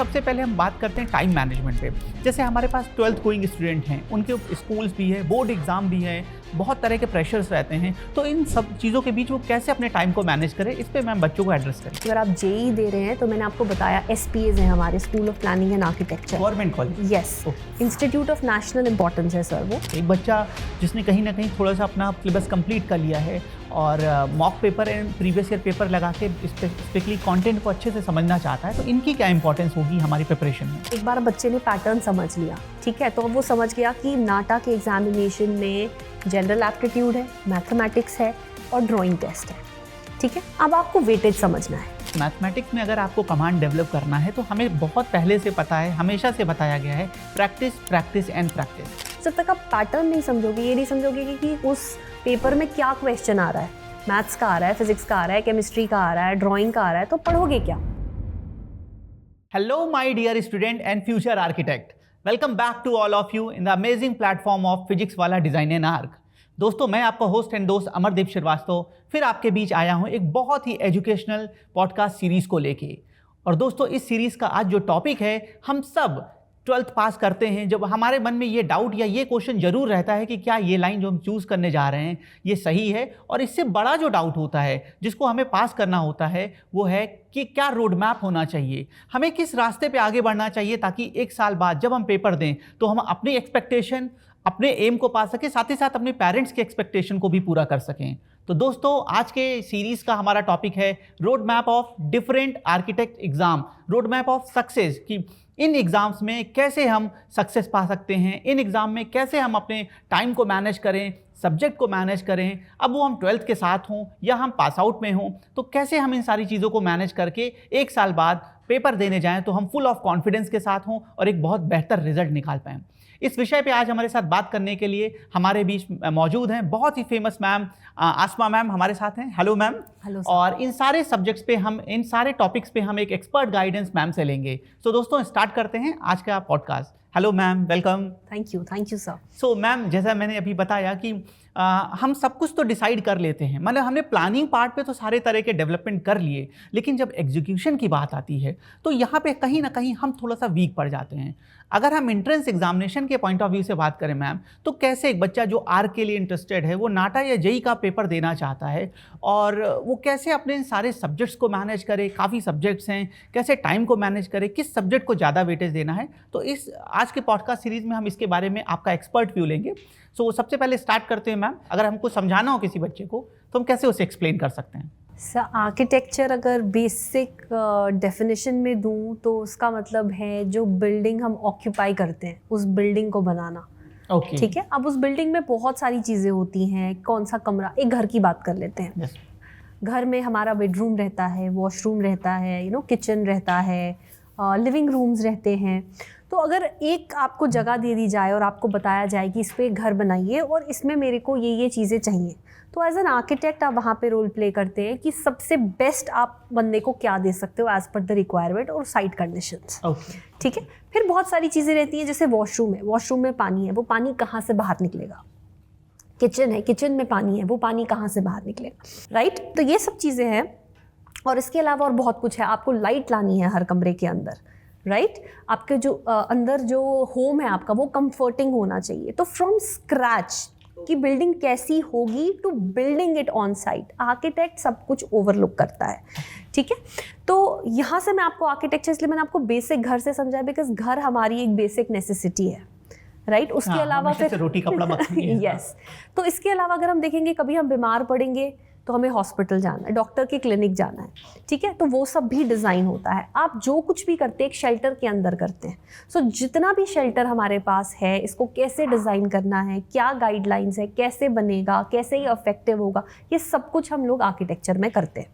सबसे पहले हम बात करते हैं टाइम मैनेजमेंट पे। जैसे हमारे पास 12th गोइंग स्टूडेंट हैं, उनके स्कूल्स भी है, बोर्ड एग्ज़ाम भी है, बहुत तरह के प्रेशर्स रहते हैं, तो इन सब चीज़ों के बीच वो कैसे अपने टाइम को मैनेज करें, इस पे मैम बच्चों को एड्रेस करें। अगर आप जेई दे रहे हैं तो मैंने आपको बताया SPAs हैं हमारे, school of planning and architecture, government college. Yes, institute of national importance है सर वो। एक बच्चा जिसने कहीं ना कहीं थोड़ा सा अपना सिलेबस कंप्लीट कर लिया है और mock paper and previous year paper लगा के स्पेसिफिकली कंटेंट को अच्छे से समझना चाहता है, तो इनकी क्या इंपॉर्टेंस होगी हमारी प्रिपरेशन में। एक बार बच्चे ने पैटर्न समझ लिया, ठीक है, तो अब वो समझ गया कि नाटा के एग्जामिनेशन में जनरल एप्टीट्यूड है, मैथमेटिक्स है और ड्राइंग टेस्ट है, ठीक है। अब आपको वेटेज समझना है। मैथमेटिक्स में अगर आपको कमांड डेवलप करना है तो हमें बहुत पहले से पता है, हमेशा से बताया गया है, प्रैक्टिस प्रैक्टिस एंड प्रैक्टिस। जब तक आप पैटर्न नहीं समझोगे, ये नहीं समझोगे कि उस पेपर में क्या क्वेश्चन आ रहा है, मैथ्स का आ रहा है, फिजिक्स का आ रहा है, केमिस्ट्री का आ रहा है, ड्राइंग का आ रहा है, तो पढ़ोगे क्या। Hello my dear student and future architect, welcome back to all of you in the amazing platform of Physics Wallah Design and Arch. दोस्तों, मैं आपका होस्ट एंड दोस्त अमरदीप श्रीवास्तव फिर आपके बीच आया हूं एक बहुत ही एजुकेशनल पॉडकास्ट सीरीज को लेके। और दोस्तों, इस सीरीज का आज जो टॉपिक है, हम सब 12th पास करते हैं जब हमारे मन में ये डाउट या ये क्वेश्चन जरूर रहता है कि क्या ये लाइन जो हम चूज़ करने जा रहे हैं ये सही है। और इससे बड़ा जो डाउट होता है जिसको हमें पास करना होता है वो है कि क्या रोड मैप होना चाहिए, हमें किस रास्ते पे आगे बढ़ना चाहिए ताकि एक साल बाद जब हम पेपर दें तो हम अपनी एक्सपेक्टेशन, अपने एम को पा सकें, साथ ही साथ अपने पेरेंट्स के एक्सपेक्टेशन को भी पूरा कर सकें। तो दोस्तों, आज के सीरीज का हमारा टॉपिक है road map of different architect exam, road map of success, कि इन एग्ज़ाम्स में कैसे हम सक्सेस पा सकते हैं, इन एग्ज़ाम में कैसे हम अपने टाइम को मैनेज करें, सब्जेक्ट को मैनेज करें, अब वो हम 12th के साथ हों या हम पास आउट में हों, तो कैसे हम इन सारी चीज़ों को मैनेज करके एक साल बाद पेपर देने जाएं तो हम फुल ऑफ कॉन्फिडेंस के साथ हों और एक बहुत बेहतर रिजल्ट निकाल पाएँ। इस विषय पे आज हमारे साथ बात करने के लिए हमारे बीच मौजूद हैं बहुत ही फेमस मैम आसमा मैम हमारे साथ हैं। Hello ma'am. हेलो। और इन सारे सब्जेक्ट्स पे हम, इन सारे टॉपिक्स पे हम एक एक्सपर्ट गाइडेंस मैम से लेंगे। सो दोस्तों, स्टार्ट करते हैं आज का podcast. Hello ma'am, welcome. Thank you sir. So ma'am, जैसा मैंने अभी बताया कि हम सब कुछ तो डिसाइड कर लेते हैं, मतलब हमने प्लानिंग पार्ट पे तो सारे तरह के डेवलपमेंट कर लिए, लेकिन जब एग्जीक्यूशन की बात आती है तो यहाँ पे कहीं ना कहीं हम थोड़ा सा वीक पड़ जाते हैं। अगर हम एंट्रेंस एग्जामिनेशन के पॉइंट ऑफ व्यू से बात करें मैम, तो कैसे एक बच्चा जो आर्क के लिए इंटरेस्टेड है, वो नाटा या जेई का पेपर देना चाहता है, और वो कैसे अपने सारे सब्जेक्ट्स को मैनेज करे, काफ़ी सब्जेक्ट्स हैं, कैसे टाइम को मैनेज करे, किस सब्जेक्ट को ज़्यादा वेटेज देना है, तो इस आज के पॉडकास्ट सीरीज़ में हम इसके बारे में आपका एक्सपर्ट व्यू लेंगे। सो सबसे पहले स्टार्ट करते हैं मैम, अगर हमको समझाना हो किसी बच्चे को तो हम कैसे उसे एक्सप्लेन कर सकते हैं। सर, आर्किटेक्चर अगर बेसिक डेफिनेशन में दूं तो उसका मतलब है जो बिल्डिंग हम ऑक्यूपाई करते हैं उस बिल्डिंग को बनाना। ओके, ठीक है। अब उस बिल्डिंग में बहुत सारी चीज़ें होती हैं, कौन सा कमरा, एक घर की बात कर लेते हैं। घर में हमारा बेडरूम रहता है, वॉशरूम रहता है, किचन रहता है, लिविंग रूम्स रहते हैं। तो अगर एक आपको जगह दे दी जाए और आपको बताया जाए कि इस पे एक घर बनाइए और इसमें मेरे को ये चीज़ें चाहिए, तो एज एन आर्किटेक्ट आप वहाँ पे रोल प्ले करते हैं कि सबसे बेस्ट आप बंदे को क्या दे सकते हो एज पर द रिक्वायरमेंट और साइट कंडीशंस। ठीक है। फिर बहुत सारी चीज़ें रहती हैं, जैसे वॉशरूम है, वॉशरूम में पानी है, वो पानी कहाँ से बाहर निकलेगा। किचन है, किचन में पानी है, वो पानी कहाँ से बाहर निकलेगा। राइट। तो ये सब चीज़ें हैं, और इसके अलावा और बहुत कुछ है। आपको लाइट लानी है हर कमरे के अंदर, राइट। आपके जो अंदर जो होम है आपका, वो कंफर्टिंग होना चाहिए। तो फ्रॉम स्क्रैच कि बिल्डिंग कैसी होगी to building it on site, architect सब कुछ ओवरलुक करता है। ठीक है। तो यहाँ से मैं आपको आर्किटेक्चर, इसलिए मैंने आपको बेसिक घर से समझाया, बिकॉज घर हमारी एक बेसिक नेसेसिटी है, राइट। उसके अलावा फिर रोटी कपड़ा मकान। यस। तो इसके अलावा अगर हम देखेंगे, कभी हम बीमार पड़ेंगे तो हमें हॉस्पिटल जाना है, डॉक्टर के क्लिनिक जाना है, ठीक है, तो वो सब भी डिज़ाइन होता है। आप जो कुछ भी करते हैं एक शेल्टर के अंदर करते हैं। सो जितना भी शेल्टर हमारे पास है, इसको कैसे डिज़ाइन करना है, क्या गाइडलाइंस है, कैसे बनेगा, कैसे ये इफेक्टिव होगा, ये सब कुछ हम लोग आर्किटेक्चर में करते हैं।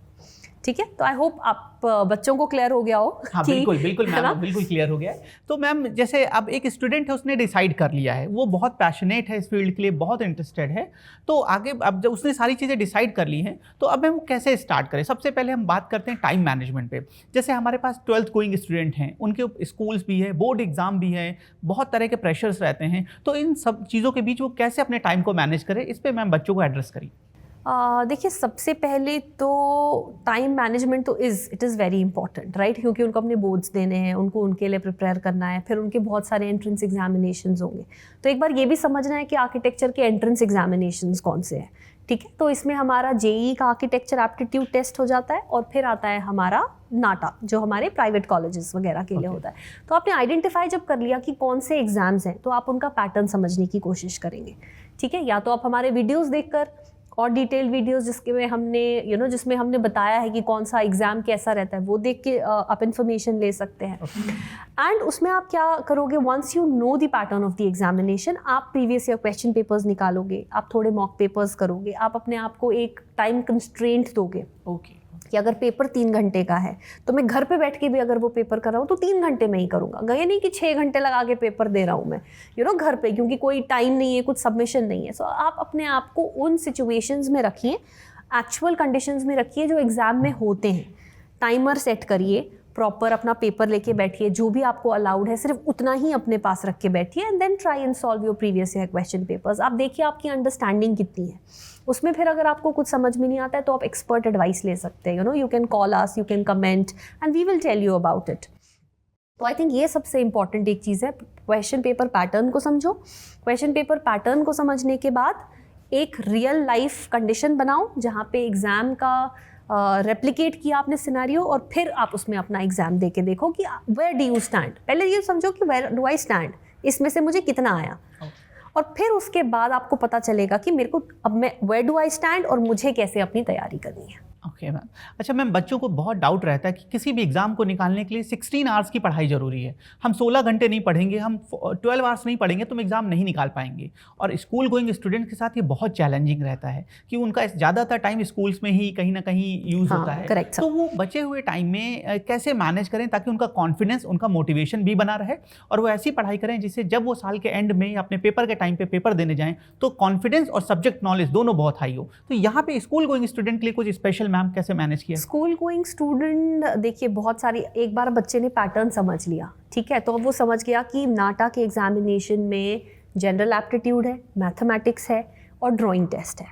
ठीक है। तो आई होप आप बच्चों को क्लियर हो गया हो। हाँ, बिल्कुल मैम, बिल्कुल क्लियर हो गया है। तो मैम, जैसे अब एक स्टूडेंट है, उसने डिसाइड कर लिया है, वो बहुत पैशनेट है इस फील्ड के लिए, बहुत इंटरेस्टेड है, तो आगे अब जब उसने सारी चीज़ें डिसाइड कर ली हैं तो अब हम कैसे स्टार्ट करें। सबसे पहले हम बात करते हैं टाइम मैनेजमेंट पे। जैसे हमारे पास 12th गोइंग स्टूडेंट हैं, उनके स्कूल्स भी है, बोर्ड एग्जाम भी है, बहुत तरह के प्रेशर्स रहते हैं, तो इन सब चीज़ों के बीच वो कैसे अपने टाइम को मैनेज करें, इस पर मैम बच्चों को एड्रेस करिए। देखिए, सबसे पहले तो टाइम मैनेजमेंट तो it is very important, right, क्योंकि उनको अपने बोर्ड्स देने हैं, उनको उनके लिए प्रिपेयर करना है, फिर उनके बहुत सारे एंट्रेंस एग्जामिनेशंस होंगे। तो एक बार ये भी समझना है कि आर्किटेक्चर के एंट्रेंस एग्जामिनेशंस कौन से हैं, ठीक है। तो इसमें हमारा जेईई का आर्किटेक्चर एप्टीट्यूड टेस्ट हो जाता है, और फिर आता है हमारा नाटा, जो हमारे प्राइवेट कॉलेजेस वगैरह के लिए होता है। तो आपने आइडेंटिफाई जब कर लिया कि कौन से एग्जाम्स हैं, तो आप उनका पैटर्न समझने की कोशिश करेंगे, ठीक है। या तो आप हमारे वीडियोस देखकर, और डिटेल वीडियोस जिसमें हमने जिसमें हमने बताया है कि कौन सा एग्जाम कैसा रहता है, वो देख के आप इन्फॉर्मेशन ले सकते हैं। एंड उसमें आप क्या करोगे, once you know the pattern of the examination, आप प्रीवियस ईयर क्वेश्चन पेपर्स निकालोगे, आप थोड़े मॉक पेपर्स करोगे, आप अपने आप को एक टाइम कंस्ट्रेंट दोगे। ओके, कि अगर पेपर 3 घंटे का है तो मैं घर पे बैठ के भी अगर वो पेपर कर रहा हूँ तो 3 घंटे में ही करूँगा। गए नहीं कि 6 घंटे लगा के पेपर दे रहा हूँ मैं, घर पे, क्योंकि कोई टाइम नहीं है, कुछ सबमिशन नहीं है। सो आप अपने आप को उन सिचुएशंस में रखिए, एक्चुअल कंडीशंस में रखिए जो एग्ज़ाम में होते हैं। टाइमर सेट करिए, प्रॉपर अपना पेपर लेके बैठिए, जो भी आपको अलाउड है सिर्फ उतना ही अपने पास रख के बैठिए, and then try and solve your previous year question papers. आप देखिए आपकी अंडरस्टैंडिंग कितनी है उसमें। फिर अगर आपको कुछ समझ में नहीं आता है तो आप एक्सपर्ट एडवाइस ले सकते हैं, you can call us, you can comment and we will tell you about it. तो आई थिंक ये सबसे इंपॉर्टेंट एक चीज़ है, क्वेश्चन पेपर पैटर्न को समझो। क्वेश्चन पेपर पैटर्न को समझने के बाद एक रियल लाइफ कंडीशन बनाओ जहाँ पे एग्ज़ाम का रेप्लिकेट किया आपने सिनेरियो, और फिर आप उसमें अपना एग्ज़ाम दे के देखो कि वेयर डू यू स्टैंड। पहले ये समझो कि वेयर डू आई स्टैंड, इसमें से मुझे कितना आया, और फिर उसके बाद आपको पता चलेगा कि मेरे को अब मैं वेयर डू आई स्टैंड और मुझे कैसे अपनी तैयारी करनी है। Okay ma'am. अच्छा मैम, बच्चों को बहुत डाउट रहता है कि किसी भी एग्ज़ाम को निकालने के लिए 16 आवर्स की पढ़ाई ज़रूरी है। हम 16 घंटे नहीं पढ़ेंगे, हम 12 आवर्स नहीं पढ़ेंगे तो हम एग्ज़ाम नहीं निकाल पाएंगे। और स्कूल गोइंग स्टूडेंट के साथ ये बहुत चैलेंजिंग रहता है कि उनका ज़्यादातर टाइम स्कूल्स में ही कहीं ना कहीं यूज़ होता है। correct, तो वो बचे हुए टाइम में कैसे मैनेज करें ताकि उनका कॉन्फिडेंस, उनका मोटिवेशन भी बना रहे, और वो ऐसी पढ़ाई करें जिससे जब वो साल के एंड में अपने पेपर के टाइम पे पेपर देने जाएँ तो कॉन्फिडेंस और सब्जेक्ट नॉलेज दोनों बहुत हाई हो। तो यहाँ पे स्कूल गोइंग स्टूडेंट के लिए कुछ स्पेशल मैम कैसे मैनेज किया? स्कूल गोइंग स्टूडेंट, देखिए बहुत सारी, एक बार बच्चे ने पैटर्न समझ लिया, ठीक है, तो अब वो समझ गया कि नाटा के एग्जामिनेशन में जनरल एप्टीट्यूड है, मैथमेटिक्स है और ड्राइंग टेस्ट है,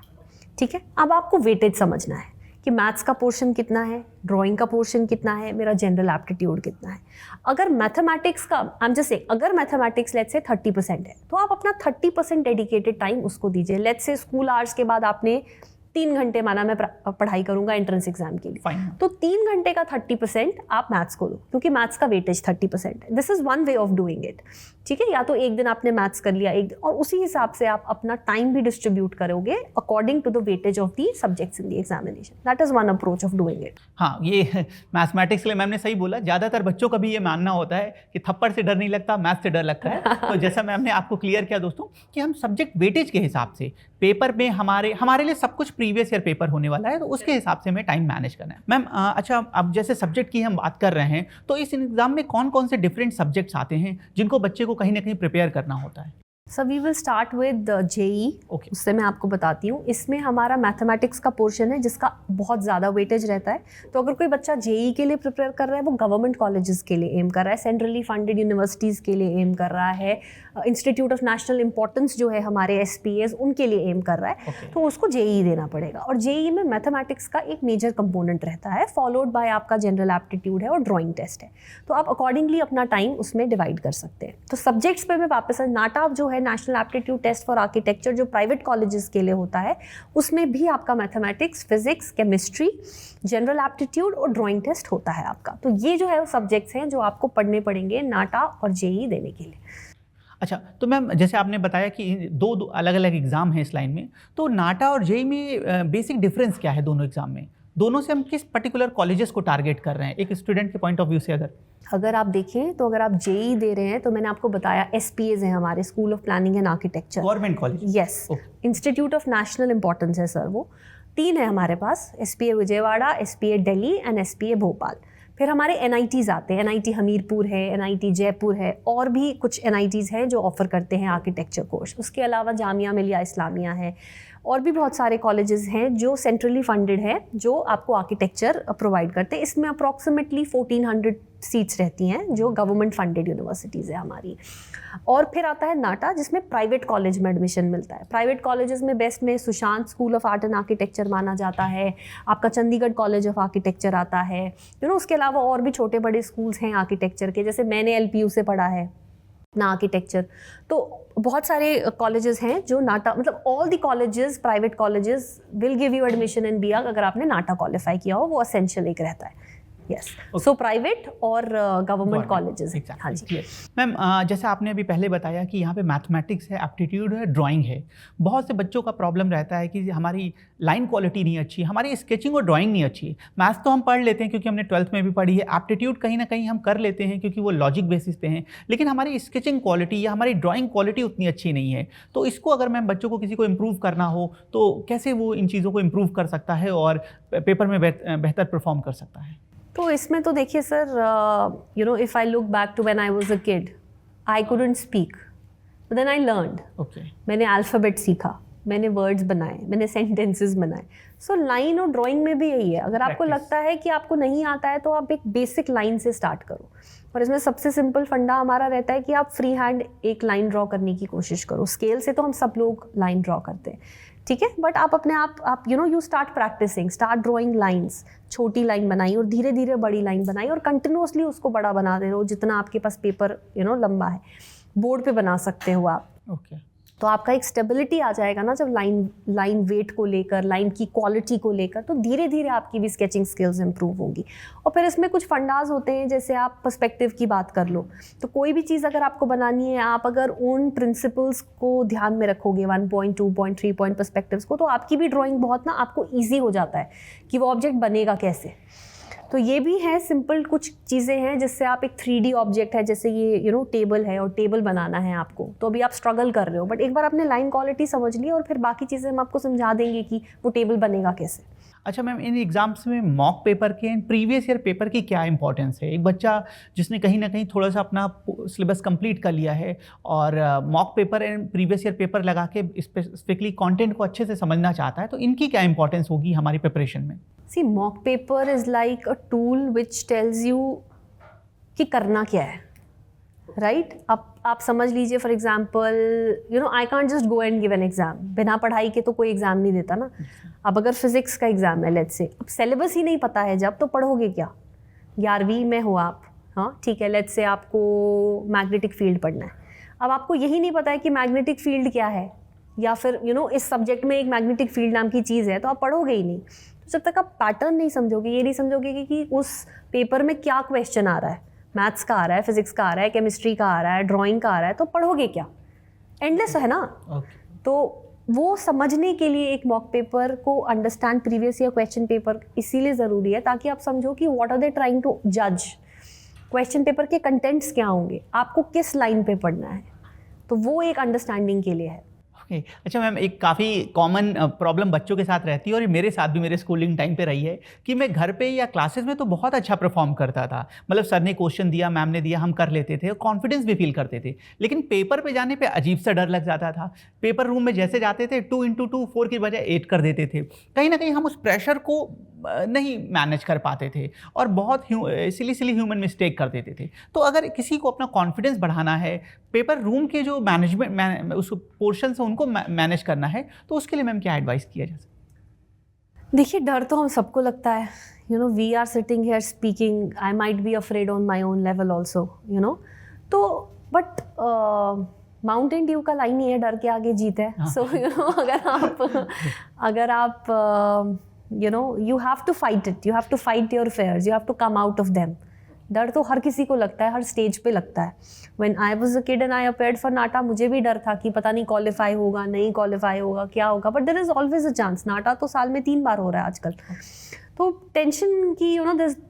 ठीक है। अब आपको वेटेज समझना है कि मैथ्स का पोर्शन कितना है, ड्राइंग का पोर्शन कितना है, मेरा जनरल एप्टीट्यूड कितना है। अगर मैथमेटिक्स का, आई एम जस्ट सेइंग, अगर मैथमेटिक्स लेट्स से 30% है तो आप अपना 30% डेडिकेटेड टाइम उसको दीजिए। लेट्स से स्कूल आवर्स के बाद आपने 3 घंटे माना मैं पढ़ाई करूंगा एंट्रेंस एग्जाम के लिए, तो 3 घंटे का 30% आप मैथ्स को दो, क्योंकि मैथ्स का वेटेज 30% है। This is one way of doing it, ठीक है। या तो एक दिन आपने मैथ्स कर लिया, एक दिन, और उसी हिसाब से आप अपना टाइम भी डिस्ट्रीब्यूट करोगे according to the weightage of the subjects in the examination. That is one approach of doing it. हाँ, ये मैथमेटिक्स के लिए मैम ने सही बोला। ज़्यादातर बच्चों का भी ये मानना होता है कि थप्पड़ से डर नहीं लगता, मैथ से डर लगता है। तो जैसा मैम ने आपको क्लियर किया दोस्तों कि हम सब्जेक्ट वेटेज के हिसाब से पेपर में हमारे लिए सब कुछ प्रीवियस ईयर पेपर होने वाला है, तो उसके हिसाब से हमें टाइम मैनेज करना है। मैम अच्छा, अब जैसे सब्जेक्ट की हम बात कर रहे हैं तो इस एग्जाम में कौन कौन से डिफरेंट सब्जेक्ट्स आते हैं जिनको बच्चे को कहीं ना कहीं प्रिपेयर करना होता है? So we will start with JEE. Okay. उससे मैं आपको बताती हूँ। इसमें हमारा मैथमेटिक्स का पोर्शन है जिसका बहुत ज़्यादा वेटेज रहता है। तो अगर कोई बच्चा जेई के लिए प्रिपेयर कर रहा है, वो गवर्नमेंट कॉलेजेस के लिए एम कर रहा है, सेंट्रली फंडेड यूनिवर्सिटीज़ के लिए एम कर रहा है, इंस्टीट्यूट ऑफ नेशनल इंपॉर्टेंस जो है हमारे SPAs उनके लिए एम कर रहा है, Okay. तो उसको जेई देना पड़ेगा। और जेई में मैथमेटिक्स का एक मेजर कंपोनेंट रहता है, फॉलोड बाय आपका जनरल एप्टीट्यूड है और ड्राइंग टेस्ट है। तो आप अकॉर्डिंगली अपना टाइम उसमें डिवाइड कर सकते हैं। तो सब्जेक्ट्स पे मैं वापस, नाटा जो है national aptitude test for architecture, जो प्राइवेट कॉलेजेस के लिए होता है, उसमें भी आपका mathematics, physics, chemistry, general aptitude और ड्राइंग टेस्ट होता है आपका। तो ये जो है वो सब्जेक्ट्स हैं जो आपको पढ़ने पड़ेंगे नाटा और जेई देने के लिए। अच्छा, तो मैम जैसे आपने बताया कि दो अलग अलग एग्ज़ाम हैं इस लाइन में, तो नाटा और जेई में बेसिक डिफरेंस क्या है दोनों एग्ज़ाम में? दोनों से हम किस पर्टिकुलर कॉलेजेस को टारगेट कर रहे हैं एक स्टूडेंट के पॉइंट ऑफ व्यू से? अगर आप देखें तो अगर आप जेई दे रहे हैं तो मैंने आपको बताया SPAs हैं हमारे, school of planning and architecture, government college, yes, institute of national importance है सर। वो 3 है हमारे पास, SPA Vijayawada, SPA Delhi and SPA Bhopal. फिर हमारे NITs आते हैं, NIT हमीरपुर है, NIT जयपुर है, और भी कुछ NITs हैं जो ऑफर करते हैं आर्किटेक्चर कोर्स। उसके अलावा जामिया मिलिया इस्लामिया है, और भी बहुत सारे कॉलेजेस हैं जो सेंट्रली फंडेड है, जो आपको आर्किटेक्चर प्रोवाइड करते हैं। इसमें अप्रॉक्सीमेटली 1400 सीट्स रहती हैं जो गवर्नमेंट फंडेड यूनिवर्सिटीज़ है हमारी। और फिर आता है नाटा, जिसमें प्राइवेट कॉलेज में एडमिशन मिलता है। प्राइवेट कॉलेजेस में बेस्ट में Sushant school of art and architecture माना जाता है, आपका चंडीगढ़ कॉलेज ऑफ आर्किटेक्चर आता है, उसके अलावा और भी छोटे बड़े स्कूल्स हैं आर्किटेक्चर के, जैसे मैंने LPU से पढ़ा है ना आर्किटेक्चर। तो बहुत सारे कॉलेजेस हैं जो नाटा, मतलब all the colleges, private colleges will give you admission in BA अगर आपने नाटा क्वालिफाई किया हो, वो एसेंशियल एक रहता है। यस, सो प्राइवेट और गवर्नमेंट कॉलेजेस। हाँ जी मैम, जैसे आपने अभी पहले बताया कि यहाँ पे मैथमेटिक्स है, एप्टीट्यूड है, ड्राइंग है। बहुत से बच्चों का प्रॉब्लम रहता है कि हमारी लाइन क्वालिटी नहीं अच्छी, हमारी स्केचिंग और ड्राइंग नहीं अच्छी। मैथ्स तो हम पढ़ लेते हैं क्योंकि हमने 12th में भी पढ़ी है, एप्टीट्यूड कहीं ना कहीं हम कर लेते हैं क्योंकि वो लॉजिक बेसिस पे हैं, लेकिन हमारी स्केचिंग क्वालिटी या हमारी ड्राइंग क्वालिटी उतनी अच्छी नहीं है। तो इसको अगर मैम बच्चों को किसी को इम्प्रूव करना हो तो कैसे वो इन चीज़ों को इम्प्रूव कर सकता है और पेपर में बेहतर परफॉर्म कर सकता है? तो इसमें तो देखिए sir, if I look back to when I was a kid, I couldn't speak, but then I learned. मैंने अल्फ़ाबेट सीखा, मैंने वर्ड्स बनाए, मैंने सेंटेंसेस बनाए। सो लाइन और ड्राइंग में भी यही है। अगर आपको लगता है कि आपको नहीं आता है तो आप एक बेसिक लाइन से स्टार्ट करो। और इसमें सबसे सिंपल फंडा हमारा रहता है कि आप फ्री हैंड एक लाइन ड्रॉ करने की कोशिश करो। स्केल से तो हम सब लोग लाइन ड्रॉ करते हैं, ठीक है, बट आप अपने आप you start practising, start drawing lines. छोटी लाइन बनाई और धीरे धीरे बड़ी लाइन बनाई और कंटिन्यूसली उसको बड़ा बना दे रहे हो जितना आपके पास पेपर लंबा है। बोर्ड पे बना सकते हो आप। तो आपका एक स्टेबिलिटी आ जाएगा ना, जब लाइन वेट को लेकर, लाइन की क्वालिटी को लेकर, तो धीरे धीरे आपकी भी स्केचिंग स्किल्स इंप्रूव होंगी। और फिर इसमें कुछ फंडाज होते हैं, जैसे आप पर्सपेक्टिव की बात कर लो, तो कोई भी चीज़ अगर आपको बनानी है, आप अगर उन प्रिंसिपल्स को ध्यान में रखोगे, 1 पॉइंट 2 पॉइंट 3 पॉइंट पर्सपेक्टिव्स को, तो आपकी भी ड्राइंग बहुत ना आपको ईजी हो जाता है कि वो ऑब्जेक्ट बनेगा कैसे। तो ये भी है, सिंपल कुछ चीज़ें हैं जिससे आप एक 3D ऑब्जेक्ट है, जैसे ये टेबल है और टेबल बनाना है आपको, तो अभी आप स्ट्रगल कर रहे हो, बट एक बार आपने लाइन क्वालिटी समझ ली और फिर बाकी चीज़ें हम आपको समझा देंगे कि वो टेबल बनेगा कैसे। अच्छा मैम, इन एग्जाम्स में मॉक पेपर के एंड प्रीवियस ईयर पेपर की क्या इंपॉर्टेंस है? एक बच्चा जिसने कहीं ना कहीं थोड़ा सा अपना सिलेबस कंप्लीट कर लिया है और mock paper and previous year paper लगा के स्पेसिफिकली कंटेंट को अच्छे से समझना चाहता है, तो इनकी क्या इंपॉर्टेंस होगी हमारी प्रिपरेशन में? See, mock paper is like a tool which tells you कि करना क्या है, राइट? आप समझ लीजिए, for example I can't just go and give an exam. बिना पढ़ाई के तो कोई एग्ज़ाम नहीं देता ना। अब अगर फिजिक्स का एग्ज़ाम है, लेट्स से, अब सिलेबस ही नहीं पता है जब, तो पढ़ोगे क्या? 11वीं में हो आप, हाँ ठीक है, लेट्स से आपको मैग्नेटिक फील्ड पढ़ना है। अब आपको यही नहीं पता है कि मैग्नेटिक फील्ड क्या है, या फिर इस सब्जेक्ट में एक मैग्नेटिक फील्ड नाम की चीज़ है, तो आप पढ़ोगे ही नहीं। तो जब तक आप पैटर्न नहीं समझोगे, ये नहीं समझोगे कि उस पेपर में क्या क्वेश्चन आ रहा है, मैथ्स का आ रहा है, फिजिक्स का आ रहा है, केमिस्ट्री का आ रहा है, ड्राइंग का आ रहा है, तो पढ़ोगे क्या? एंडलेस है ना। तो वो समझने के लिए एक मॉक पेपर को understand, previous year question paper इसीलिए ज़रूरी है ताकि आप समझो कि what are they trying to जज, क्वेश्चन पेपर के कंटेंट्स क्या होंगे, आपको किस लाइन पे पढ़ना है, तो वो एक अंडरस्टैंडिंग के लिए है। अच्छा मैम, एक काफ़ी कॉमन प्रॉब्लम बच्चों के साथ रहती है और ये मेरे साथ भी मेरे स्कूलिंग टाइम पे रही है कि मैं घर पे या क्लासेस में तो बहुत अच्छा परफॉर्म करता था, मतलब सर ने क्वेश्चन दिया, मैम ने दिया, हम कर लेते थे और कॉन्फिडेंस भी फील करते थे। लेकिन पेपर पे जाने पे अजीब सा डर लग जाता था। पेपर रूम में जैसे जाते थे 2 into 2 4 की बजाय 8 कर देते थे। कहीं ना कहीं हम उस प्रेशर को नहीं मैनेज कर पाते थे और बहुत सिली ह्यूमन मिस्टेक कर देते थे। तो अगर किसी को अपना कॉन्फिडेंस बढ़ाना है, पेपर रूम के जो मैनेजमेंट उस पोर्शन से उनको मैनेज करना है, तो उसके लिए मैम क्या एडवाइस किया जा सकता? देखिए, डर तो हम सबको लगता है, we are sitting here speaking, I might be afraid on my own level also, तो बट माउंटेन ड्यू का लाइन ही है, डर के आगे जीत है। सो अगर आप you have to fight it, you have to fight your fears, you have to come out of them. डर तो हर किसी को लगता है, हर स्टेज पे लगता है। When I was a kid and I appeared for NATA, मुझे भी डर था कि पता नहीं क्वालिफाई होगा, नहीं क्वालिफाई होगा, क्या होगा, but there is always a chance. NATA तो साल में 3 बार हो रहा है आजकल, तो टेंशन की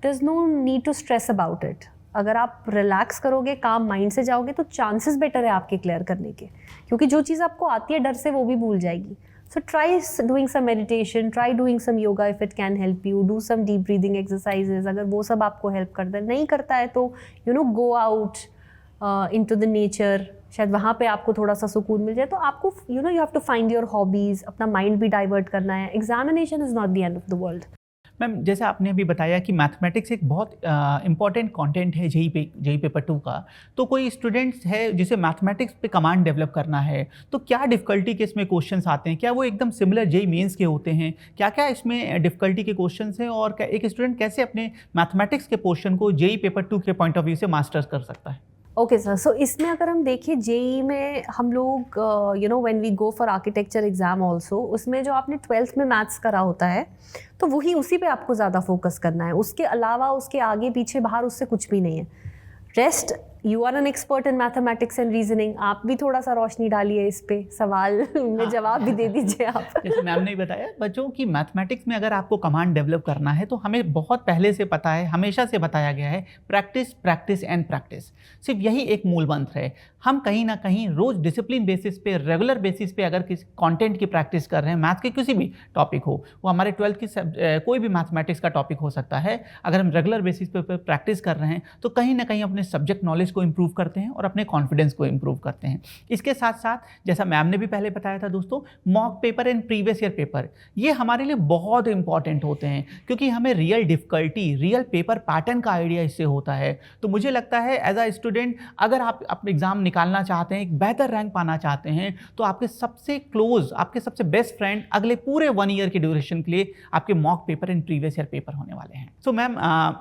there's no need to stress about it. अगर आप रिलैक्स करोगे, काम माइंड से जाओगे, तो चांसेस बेटर है आपके क्लियर करने के, क्योंकि जो चीज़ आपको आती है डर से वो भी भूल जाएगी। So try doing some meditation, try doing some yoga if it can help you, do some deep breathing exercises अगर वो सब आपको हेल्प करता है। नहीं करता है तो go out, into the nature, शायद वहाँ पे आपको थोड़ा सा सुकून मिल जाए। तो आपको you have to find your hobbies, अपना माइंड भी डाइवर्ट करना है। Examination is not the end of the world. Ma'am, जैसे आपने अभी बताया कि मैथमेटिक्स एक बहुत इंपॉर्टेंट कंटेंट है जेई पेपर 2 का, तो कोई स्टूडेंट्स है जिसे मैथमेटिक्स पे कमांड डेवलप करना है, तो क्या डिफ़िकल्टी के इसमें क्वेश्चंस आते हैं? क्या वो एकदम सिमिलर जेई मेंस के होते हैं? क्या क्या इसमें डिफ़िकल्टी के क्वेश्चंस हैं, और एक स्टूडेंट कैसे अपने मैथमेटिक्स के पोर्शन को जेई पेपर 2 के पॉइंट ऑफ व्यू से मास्टर्स कर सकता है? ओके सर, सो इसमें अगर हम देखें जेई में हम लोग when we go for architecture exam also, उसमें जो आपने 12th में मैथ्स करा होता है तो वही उसी पे आपको ज़्यादा फोकस करना है। उसके अलावा उसके आगे पीछे बाहर उससे कुछ भी नहीं है। Rest, you are an expert in mathematics and reasoning, आप भी थोड़ा सा रोशनी डालिए इस पे, सवाल में जवाब भी दे दीजिए आप। जैसे मैम ने बताया बच्चों की मैथमेटिक्स में अगर आपको कमांड डेवलप करना है तो हमें बहुत पहले से पता है, हमेशा से बताया गया है, प्रैक्टिस प्रैक्टिस एंड प्रैक्टिस। सिर्फ यही एक मूल मंत्र है। हम कहीं ना कहीं रोज़ डिसिप्लिन बेसिस पे, रेगुलर बेसिस पे अगर किसी कंटेंट की प्रैक्टिस कर रहे हैं, मैथ के किसी भी टॉपिक हो, वो हमारे 12th की कोई भी मैथमेटिक्स का टॉपिक हो सकता है, अगर हम रेगुलर बेसिस पे प्रैक्टिस कर रहे हैं तो कहीं ना कहीं अपने सब्जेक्ट नॉलेज को इम्प्रूव करते हैं और अपने कॉन्फिडेंस को इम्प्रूव करते हैं। इसके साथ साथ जैसा मैम ने भी पहले बताया था दोस्तों, mock paper and previous year paper, ये हमारे लिए बहुत इंपॉर्टेंट होते हैं क्योंकि हमें real difficulty, real paper pattern का आइडिया इससे होता है। तो मुझे लगता है एज अ स्टूडेंट, अगर आप अपने एग्ज़ाम निकालना चाहते हैं, एक बेहतर रैंक पाना चाहते हैं, तो आपके सबसे क्लोज, आपके सबसे बेस्ट फ्रेंड अगले पूरे 1 ईयर के ड्यूरेशन के लिए आपके mock paper and previous year paper होने वाले हैं। सो मैम,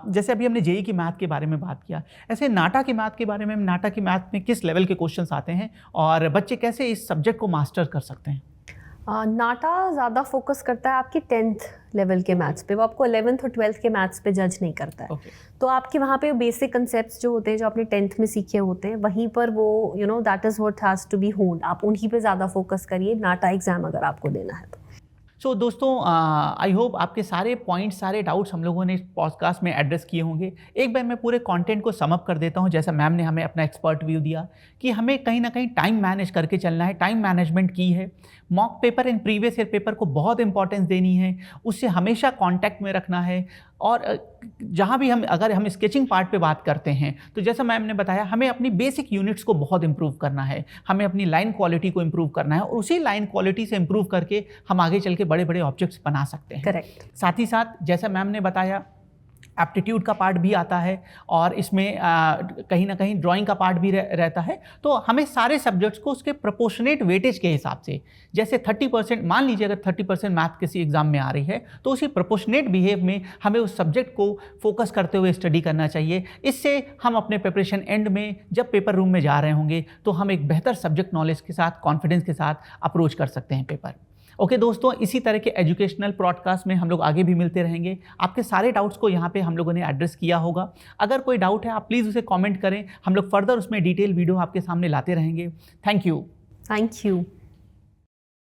जैसे अभी हमने जेई की मैथ के बारे में बात किया, ऐसे नाटा की मैथ के बारे में, नाटा की मैथ में किस लेवल के क्वेश्चंस आते हैं और बच्चे कैसे इस सब्जेक्ट को मास्टर कर सकते हैं? नाटा ज़्यादा फोकस करता है आपकी 10th लेवल के मैथ्स पे, वो आपको 11th और 12th के मैथ्स पे जज नहीं करता है। तो आपके वहाँ पे बेसिक कंसेप्ट्स जो होते हैं, जो आपने 10th में सीखे होते हैं, वहीं पर वो that is what has to be honed. आप उन्हीं पे ज़्यादा फोकस करिए नाटा एग्ज़ाम अगर आपको देना है तो। सो दोस्तों, आई होप आपके सारे पॉइंट्स, सारे डाउट्स हम लोगों ने इस पॉडकास्ट में एड्रेस किए होंगे। एक बार मैं पूरे कंटेंट को समअप कर देता हूं, जैसा मैम ने हमें अपना एक्सपर्ट व्यू दिया कि हमें कहीं ना कहीं टाइम मैनेज करके चलना है, टाइम मैनेजमेंट की है। Mock paper and previous year paper को बहुत इंपॉर्टेंस देनी है, उससे हमेशा कांटेक्ट में रखना है। और जहाँ भी अगर हम स्केचिंग पार्ट पे बात करते हैं तो जैसा मैम ने बताया, हमें अपनी बेसिक यूनिट्स को बहुत इंप्रूव करना है, हमें अपनी लाइन क्वालिटी को इंप्रूव करना है, और उसी लाइन क्वालिटी से इंप्रूव करके हम आगे चल के बड़े बड़े ऑब्जेक्ट्स बना सकते हैं। करेक्ट। साथ ही साथ जैसा मैम ने बताया, एप्टीट्यूड का पार्ट भी आता है और इसमें कहीं ना कहीं ड्राइंग का पार्ट भी रहता है। तो हमें सारे सब्जेक्ट्स को उसके प्रोपोर्शनेट वेटेज के हिसाब से, जैसे 30%, मान लीजिए अगर 30% मैथ किसी एग्जाम में आ रही है तो उसी प्रोपोर्शनेट बिहेव में हमें उस सब्जेक्ट को फोकस करते हुए स्टडी करना चाहिए। इससे हम अपने प्रिपरेशन एंड में जब पेपर रूम में जा रहे होंगे तो हम एक बेहतर सब्जेक्ट नॉलेज के साथ, कॉन्फिडेंस के साथ अप्रोच कर सकते हैं पेपर। ओके दोस्तों, इसी तरह के एजुकेशनल पॉडकास्ट में हम लोग आगे भी मिलते रहेंगे। आपके सारे डाउट्स को यहाँ पे हम लोगों ने एड्रेस किया होगा। अगर कोई डाउट है आप प्लीज़ उसे कमेंट करें, हम लोग फर्दर उसमें डिटेल वीडियो आपके सामने लाते रहेंगे। Thank you. Thank you.